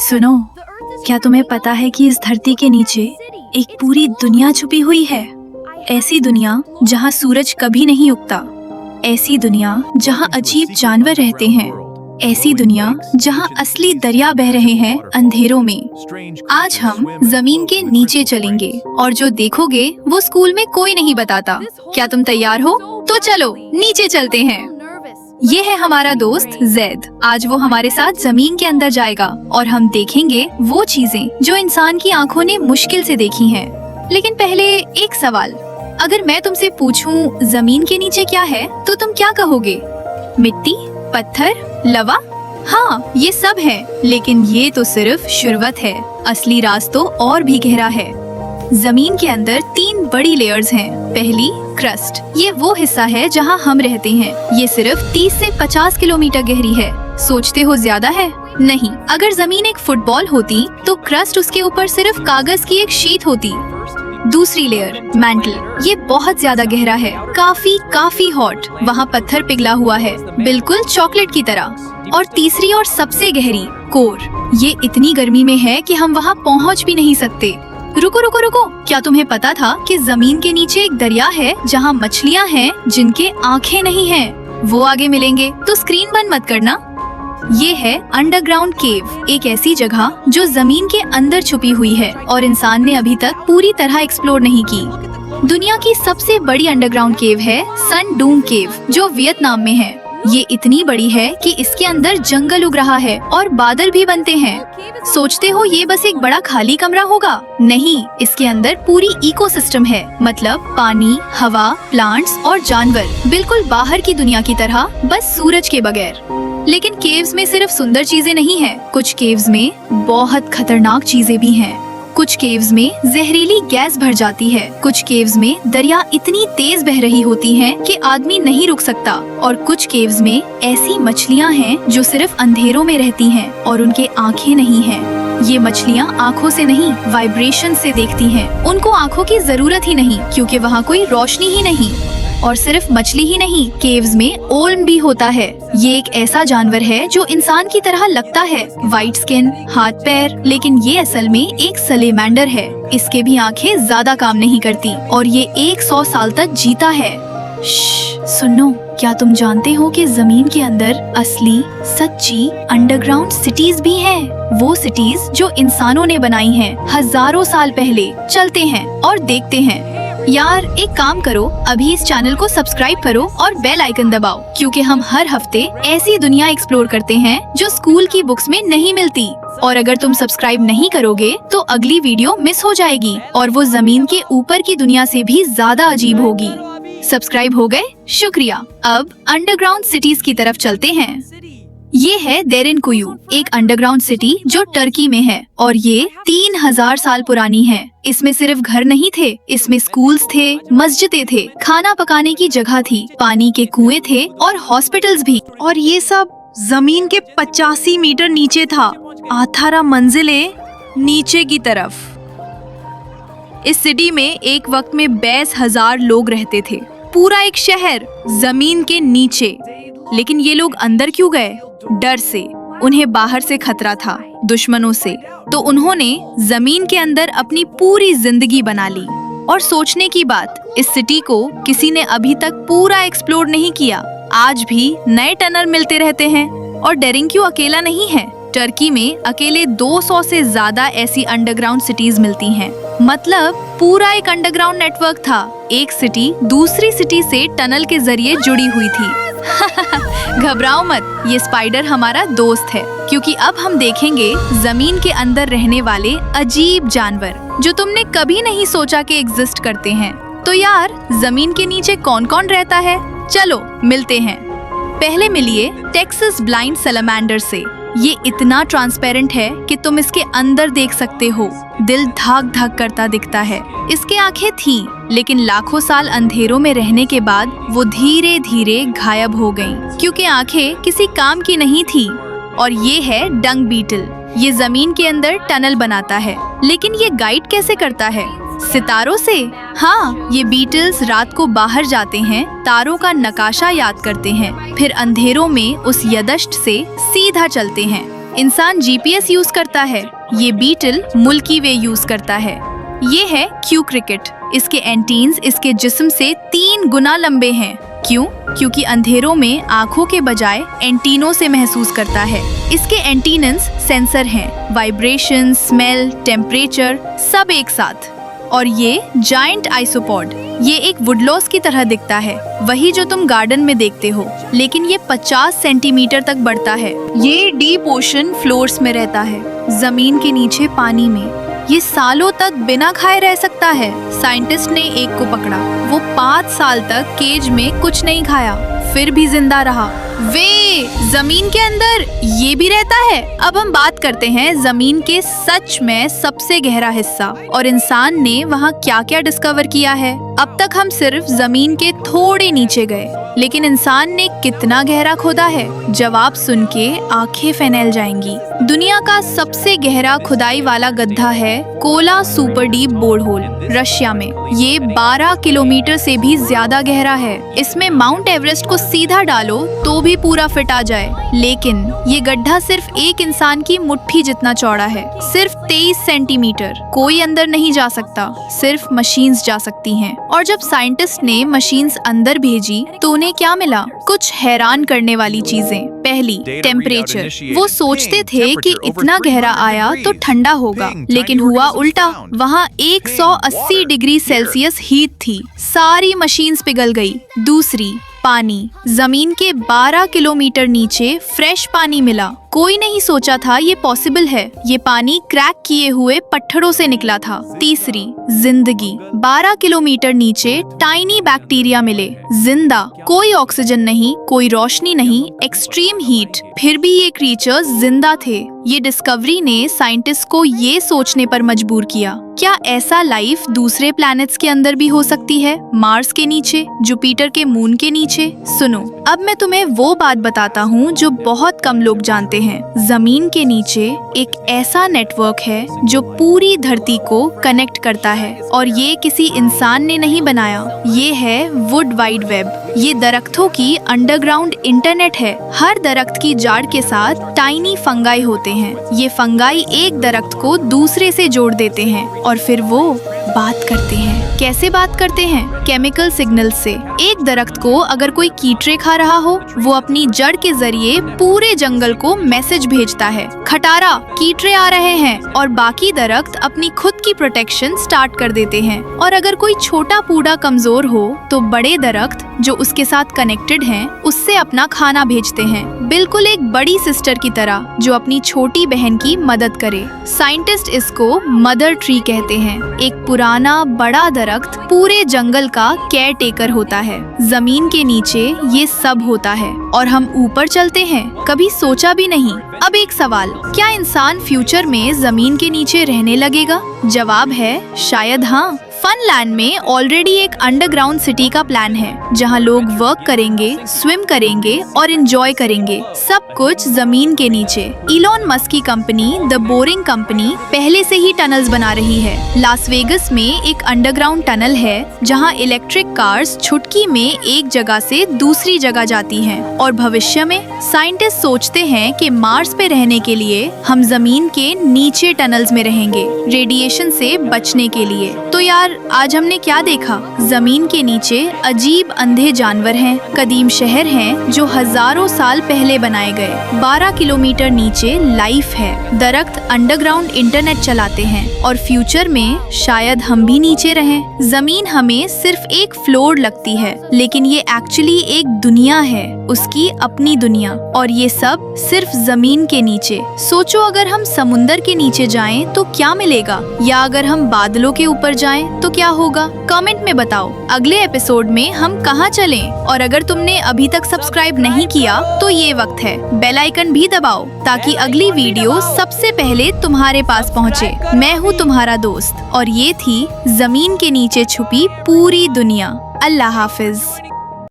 सुनो, क्या तुम्हें पता है कि इस धरती के नीचे एक पूरी दुनिया छुपी हुई है। ऐसी दुनिया जहाँ सूरज कभी नहीं उगता, ऐसी दुनिया जहाँ अजीब जानवर रहते हैं, ऐसी दुनिया जहाँ असली दरिया बह रहे हैं अंधेरों में। आज हम जमीन के नीचे चलेंगे और जो देखोगे वो स्कूल में कोई नहीं बताता। क्या तुम तैयार हो? तो चलो नीचे चलते हैं। ये है हमारा दोस्त जैद। आज वो हमारे साथ जमीन के अंदर जाएगा और हम देखेंगे वो चीजें जो इंसान की आंखों ने मुश्किल से देखी हैं। लेकिन पहले एक सवाल, अगर मैं तुमसे पूछूं जमीन के नीचे क्या है तो तुम क्या कहोगे? मिट्टी, पत्थर, लवा? हाँ, ये सब है, लेकिन ये तो सिर्फ शुरुआत है। असली राज तो और भी गहरा है। जमीन के अंदर 3 बड़ी लेयर्स हैं। पहली क्रस्ट, ये वो हिस्सा है जहाँ हम रहते हैं। ये सिर्फ 30 से 50 किलोमीटर गहरी है। सोचते हो ज्यादा है? नहीं, अगर जमीन एक फुटबॉल होती तो क्रस्ट उसके ऊपर सिर्फ कागज की एक शीट होती। दूसरी लेयर मैंटल, ये बहुत ज्यादा गहरा है, काफी हॉट। वहाँ पत्थर पिघला हुआ है, बिल्कुल चॉकलेट की तरह। और तीसरी और सबसे गहरी कोर, ये इतनी गर्मी में है कि हम वहाँ पहुँच भी नहीं सकते। रुको, क्या तुम्हें पता था कि जमीन के नीचे एक दरिया है जहाँ मछलियाँ हैं जिनके आँखें नहीं हैं? वो आगे मिलेंगे, तो स्क्रीन बंद मत करना। ये है अंडरग्राउंड केव, एक ऐसी जगह जो जमीन के अंदर छुपी हुई है और इंसान ने अभी तक पूरी तरह एक्सप्लोर नहीं की। दुनिया की सबसे बड़ी अंडरग्राउंड केव है सन डूम केव, जो वियतनाम में है। ये इतनी बड़ी है कि इसके अंदर जंगल उग रहा है और बादल भी बनते हैं। सोचते हो ये बस एक बड़ा खाली कमरा होगा? नहीं, इसके अंदर पूरी इकोसिस्टम है, मतलब पानी, हवा, प्लांट्स और जानवर, बिल्कुल बाहर की दुनिया की तरह, बस सूरज के बगैर। लेकिन केव्स में सिर्फ सुंदर चीजें नहीं हैं, कुछ केव्स में बहुत खतरनाक चीजें भी हैं। कुछ केव्स में जहरीली गैस भर जाती है, कुछ केव्स में दरिया इतनी तेज बह रही होती है कि आदमी नहीं रुक सकता, और कुछ केव्स में ऐसी मछलियाँ हैं जो सिर्फ अंधेरों में रहती हैं और उनके आँखें नहीं हैं। ये मछलियाँ आँखों से नहीं, वाइब्रेशन से देखती हैं। उनको आँखों की जरूरत ही नहीं, क्योंकि वहाँ कोई रोशनी ही नहीं। और सिर्फ मछली ही नहीं, केव्स में ओल्म भी होता है। ये एक ऐसा जानवर है जो इंसान की तरह लगता है, वाइट स्किन, हाथ पैर, लेकिन ये असल में एक सलेमेंडर है। इसके भी आंखें ज्यादा काम नहीं करती और ये 100 साल तक जीता है। सुनो, क्या तुम जानते हो कि जमीन के अंदर असली सच्ची अंडरग्राउंड सिटीज भी हैं? वो सिटीज जो इंसानों ने बनाई हैं हजारों साल पहले। चलते हैं और देखते हैं। यार, एक काम करो, अभी इस चैनल को सब्सक्राइब करो और बेल आइकन दबाओ, क्योंकि हम हर हफ्ते ऐसी दुनिया एक्सप्लोर करते हैं जो स्कूल की बुक्स में नहीं मिलती। और अगर तुम सब्सक्राइब नहीं करोगे तो अगली वीडियो मिस हो जाएगी और वो जमीन के ऊपर की दुनिया से भी ज्यादा अजीब होगी। सब्सक्राइब हो गए? शुक्रिया। अब अंडरग्राउंड सिटीज की तरफ चलते हैं। ये है देरिनकुयू, एक अंडरग्राउंड सिटी जो टर्की में है और ये 3000 साल पुरानी है। इसमें सिर्फ घर नहीं थे, इसमें स्कूल्स थे, मस्जिदें थे, खाना पकाने की जगह थी, पानी के कुएं थे और हॉस्पिटल्स भी। और ये सब जमीन के 85 मीटर नीचे था, 18 मंजिलें नीचे की तरफ। इस सिटी में एक वक्त में 22,000 लोग रहते थे, पूरा एक शहर जमीन के नीचे। लेकिन ये लोग अंदर क्यों गए? डर से। उन्हें बाहर से खतरा था, दुश्मनों से। तो उन्होंने जमीन के अंदर अपनी पूरी जिंदगी बना ली। और सोचने की बात, इस सिटी को किसी ने अभी तक पूरा एक्सप्लोर नहीं किया। आज भी नए टनल मिलते रहते हैं। और डेरिनक्यू अकेला नहीं है, टर्की में अकेले 200 से ज्यादा ऐसी अंडरग्राउंड सिटीज मिलती हैं। मतलब पूरा एक अंडरग्राउंड नेटवर्क था। एक सिटी दूसरी सिटी से टनल के जरिए जुड़ी हुई थी। घबराओ मत, ये स्पाइडर हमारा दोस्त है, क्योंकि अब हम देखेंगे जमीन के अंदर रहने वाले अजीब जानवर जो तुमने कभी नहीं सोचा कि एग्जिस्ट करते हैं। तो यार, जमीन के नीचे कौन कौन रहता है? चलो मिलते हैं। पहले मिलिए टेक्सास ब्लाइंड सैलामेंडर से। ये इतना ट्रांसपेरेंट है कि तुम इसके अंदर देख सकते हो। दिल धक धक करता दिखता है। इसके आंखें थीं, लेकिन लाखों साल अंधेरों में रहने के बाद वो धीरे धीरे गायब हो गईं, क्योंकि आंखें किसी काम की नहीं थी। और ये है डंग बीटल। ये जमीन के अंदर टनल बनाता है, लेकिन ये गाइड कैसे करता है? सितारों से। हाँ, ये बीटल्स रात को बाहर जाते हैं, तारों का नकाशा याद करते हैं, फिर अंधेरों में उस यदश्ट से सीधा चलते हैं। इंसान जीपीएस यूज करता है, ये बीटल मिल्की वे यूज करता है। ये है क्यू क्रिकेट। इसके एंटीन्स इसके जिस्म से 3 गुना लंबे हैं। क्यों? क्योंकि अंधेरों में आंखों के बजाय एंटीनों से महसूस करता है। इसके एंटीनन्स सेंसर हैं, वाइब्रेशन, स्मेल, टेम्परेचर सब एक साथ। और ये जायंट आइसोपॉड, ये एक वुडलॉस की तरह दिखता है, वही जो तुम गार्डन में देखते हो, लेकिन ये 50 सेंटीमीटर तक बढ़ता है। ये डीप ओशन फ्लोर्स में रहता है, जमीन के नीचे पानी में। ये सालों तक बिना खाए रह सकता है। साइंटिस्ट ने एक को पकड़ा, वो 5 साल तक केज में कुछ नहीं खाया, फिर भी जिंदा रहा। वे जमीन के अंदर ये भी रहता है। अब हम बात करते हैं जमीन के सच में सबसे गहरा हिस्सा और इंसान ने वहाँ क्या क्या डिस्कवर किया है। अब तक हम सिर्फ जमीन के थोड़े नीचे गए, लेकिन इंसान ने कितना गहरा खोदा है, जवाब सुन के आंखें फैल जाएंगी। दुनिया का सबसे गहरा खुदाई वाला गड्ढा है Kola super deep bore hole, Russia में। ये 12 किलोमीटर से भी ज्यादा गहरा है। इसमें माउंट एवरेस्ट को सीधा डालो तो भी पूरा फिट आ जाए, लेकिन ये गड्ढा सिर्फ एक इंसान की मुट्ठी जितना चौड़ा है, सिर्फ 23 सेंटीमीटर। कोई अंदर नहीं जा सकता, सिर्फ मशीन्स जा सकती हैं। और जब साइंटिस्ट ने मशीन्स अंदर भेजी तो उन्हें क्या मिला? कुछ हैरान करने वाली चीजें। पहली, टेम्परेचर। वो सोचते थे कि इतना गहरा आया तो ठंडा होगा, लेकिन हुआ उल्टा। वहाँ 180 डिग्री सेल्सियस हीट थी, सारी मशीन्स पिघल गई। दूसरी, पानी। जमीन के 12 किलोमीटर नीचे फ्रेश पानी मिला। कोई नहीं सोचा था ये पॉसिबल है। ये पानी क्रैक किए हुए पत्थरों से निकला था। तीसरी, जिंदगी। 12 किलोमीटर नीचे टाइनी बैक्टीरिया मिले, जिंदा। कोई ऑक्सीजन नहीं, कोई रोशनी नहीं, एक्सट्रीम हीट, फिर भी ये क्रीचर्स जिंदा थे। ये डिस्कवरी ने साइंटिस्ट को ये सोचने पर मजबूर किया, क्या ऐसा लाइफ दूसरे प्लैनेट्स के अंदर भी हो सकती है? मार्स के नीचे, जुपिटर के मून के नीचे? सुनो, अब मैं तुम्हें वो बात बताता हूँ जो बहुत कम लोग जानते हैं। जमीन के नीचे एक ऐसा नेटवर्क है जो पूरी धरती को कनेक्ट करता है, और ये किसी इंसान ने नहीं बनाया। ये है वुड वाइड वेब। ये दरख्तों की अंडरग्राउंड इंटरनेट है। हर दरख्त की जड़ के साथ टाइनी फंगाई होते हैं। ये फंगाई एक दरख्त को दूसरे से जोड़ देते हैं और फिर वो बात करते हैं। कैसे बात करते हैं? केमिकल सिग्नल से। एक दरख्त को अगर कोई कीटरे खा रहा हो, वो अपनी जड़ के जरिए पूरे जंगल को मैसेज भेजता है, खटारा, कीटरे आ रहे हैं, और बाकी दरख्त अपनी खुद की प्रोटेक्शन स्टार्ट कर देते हैं। और अगर कोई छोटा पूडा कमजोर हो तो बड़े दरख्त जो उसके साथ कनेक्टेड हैं, उससे अपना खाना भेजते हैं, बिल्कुल एक बड़ी सिस्टर की तरह जो अपनी छोटी बहन की मदद करे। साइंटिस्ट इसको मदर ट्री कहते हैं। एक पुराना बड़ा दरख्त पूरे जंगल का केयर टेकर होता है। जमीन के नीचे ये सब होता है और हम ऊपर चलते हैं, कभी सोचा भी नहीं। अब एक सवाल, क्या इंसान फ्यूचर में जमीन के नीचे रहने लगेगा? जवाब है शायद हाँ। फनलैंड में ऑलरेडी एक अंडरग्राउंड सिटी का प्लान है, जहां लोग वर्क करेंगे, स्विम करेंगे और एंजॉय करेंगे, सब कुछ जमीन के नीचे। इलॉन मस्क की कंपनी द बोरिंग कंपनी पहले से ही टनल्स बना रही है। लास वेगस में एक अंडरग्राउंड टनल है जहां इलेक्ट्रिक कार्स छुटकी में एक जगह से दूसरी जगह जाती हैं। और भविष्य में साइंटिस्ट सोचते हैं कि मार्स पे रहने के लिए हम जमीन के नीचे टनल्स में रहेंगे, रेडिएशन से बचने के लिए। तो यार, आज हमने क्या देखा? जमीन के नीचे अजीब अंधे जानवर हैं, कदीम शहर हैं जो हजारों साल पहले बनाए गए। 12 किलोमीटर नीचे लाइफ है, दरख्त अंडरग्राउंड इंटरनेट चलाते हैं, और फ्यूचर में शायद हम भी नीचे रहें। जमीन हमें सिर्फ एक फ्लोर लगती है, लेकिन ये एक्चुअली एक दुनिया है, उसकी अपनी दुनिया, और ये सब सिर्फ जमीन के नीचे। सोचो, अगर हम समुंदर के नीचे जाएं तो क्या मिलेगा, या अगर हम बादलों के ऊपर जाएं तो क्या होगा? कमेंट में बताओ अगले एपिसोड में हम कहाँ चलें। और अगर तुमने अभी तक सब्सक्राइब नहीं किया तो ये वक्त है, बेल आइकन भी दबाओ ताकि अगली वीडियो सबसे पहले तुम्हारे पास पहुँचे। मैं हूँ तुम्हारा दोस्त, और ये थी जमीन के नीचे छुपी पूरी दुनिया। अल्लाह हाफिज।